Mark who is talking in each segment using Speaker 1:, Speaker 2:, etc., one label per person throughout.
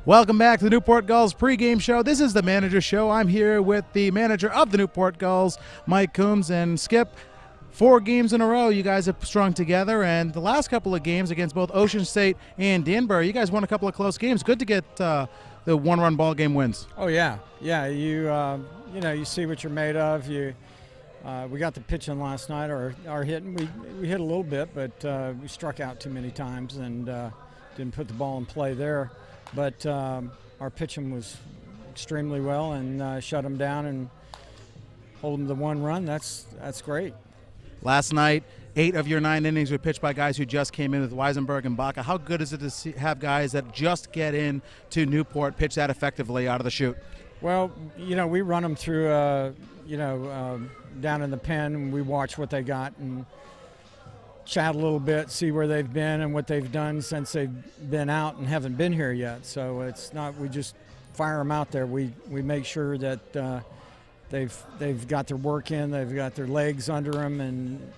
Speaker 1: Welcome back to the Newport Gulls pregame show. This is the manager show. I'm here with the manager of the Newport Gulls, Mike Coombs. And Skip, 4 games in a row you guys have strung together, and the last couple of games against both Ocean State and Danbury, you guys won a couple of close games. Good to get the one-run ball game wins.
Speaker 2: Oh yeah. You see what you're made of. We got the pitching last night, our hitting. We hit a little bit, but we struck out too many times and didn't put the ball in play there. But our pitching was extremely well and shut them down and hold them to 1 run. That's great.
Speaker 1: Last night, 8 of your 9 innings were pitched by guys who just came in with Weisenberg and Baca. How good is it to have guys that just get in to Newport pitch that effectively out of the chute?
Speaker 2: Well, we run them through, down in the pen, and we watch what they got and chat a little bit, see where they've been and what they've done since they've been out and haven't been here yet. So it's not we just fire them out there. We make sure that they've got their work in, they've got their legs under them, and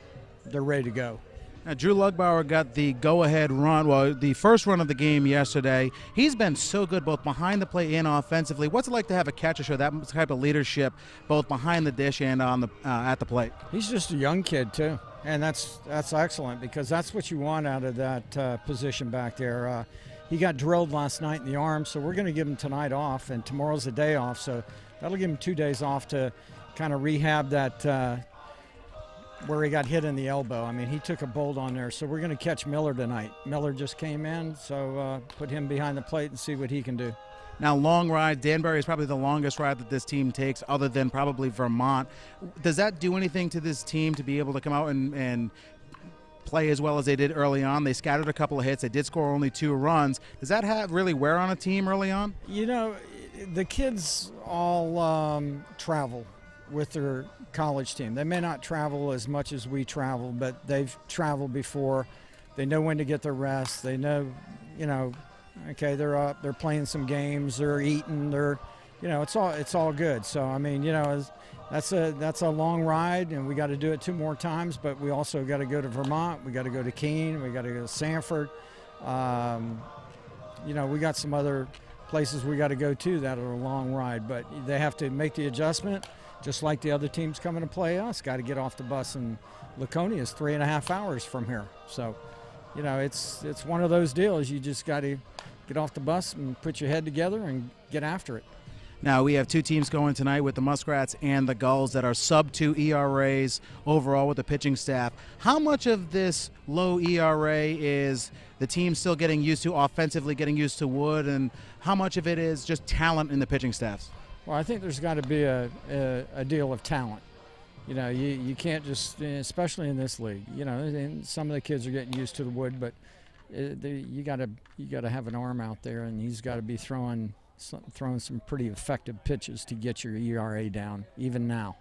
Speaker 2: they're ready to go.
Speaker 1: Now, Drew Lugbauer got the go-ahead run, the first run of the game yesterday. He's been so good both behind the plate and offensively. What's it like to have a catcher show that type of leadership both behind the dish and on at the plate?
Speaker 2: He's just a young kid too, and that's excellent because that's what you want out of that position back there. He got drilled last night in the arm, so we're going to give him tonight off, and tomorrow's the day off, so that'll give him 2 days off to kind of rehab that where he got hit in the elbow. I mean, he took a bolt on there, so we're going to catch Miller tonight. Miller just came in, so put him behind the plate and see what he can do.
Speaker 1: Now, long ride, Danbury is probably the longest ride that this team takes other than probably Vermont. Does that do anything to this team to be able to come out and play as well as they did early on? They scattered a couple of hits. They did score only 2 runs. Does that really wear on a team early on?
Speaker 2: The kids all travel with their college team. They may not travel as much as we travel, but they've traveled before. They know when to get their rest. They know, okay, they're up, they're playing some games, they're eating, it's all good. So I mean, that's a long ride, and we got to do it 2 more times. But we also got to go to Vermont. We got to go to Keene. We got to go to Sanford. We got some other places we got to go to that are a long ride, but they have to make the adjustment. Just like the other teams coming to play us, got to get off the bus, and Laconia is 3.5 hours from here. So, it's one of those deals. You just got to get off the bus and put your head together and get after it.
Speaker 1: Now, we have 2 teams going tonight with the Muskrats and the Gulls that are sub-2 ERAs overall with the pitching staff. How much of this low ERA is the team still getting used to offensively, getting used to Wood, and how much of it is just talent in the pitching staffs?
Speaker 2: Well, I think there's got to be a deal of talent. You can't just, especially in this league. And some of the kids are getting used to the Wood, but you got to have an arm out there, and he's got to be throwing some pretty effective pitches to get your ERA down, even now.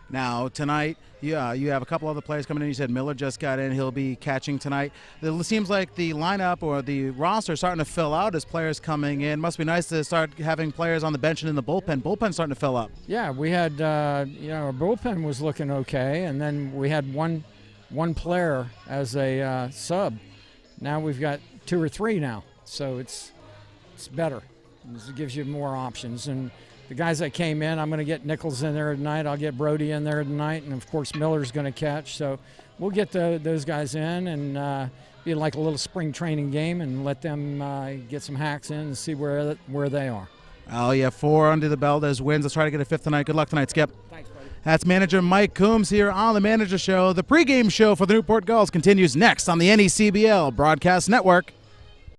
Speaker 1: Now, tonight, you have a couple other players coming in. You said Miller just got in. He'll be catching tonight. It seems like the lineup or the roster is starting to fill out as players coming in. Must be nice to start having players on the bench and in the bullpen. Bullpen's starting to fill up.
Speaker 2: Yeah, we had, our bullpen was looking okay, and then we had one player as a sub. Now we've got 2 or 3 now, so it's better. It gives you more options. And the guys that came in, I'm going to get Nichols in there tonight. I'll get Brody in there tonight, and of course Miller's going to catch. So we'll get those guys in and be like a little spring training game and let them get some hacks in and see where they are.
Speaker 1: Oh yeah, 4 under the belt as wins. Let's try to get a 5th tonight. Good luck tonight, Skip.
Speaker 2: Thanks, buddy.
Speaker 1: That's manager Mike Coombs here on the Manager Show. The pregame show for the Newport Gulls continues next on the NECBL Broadcast Network.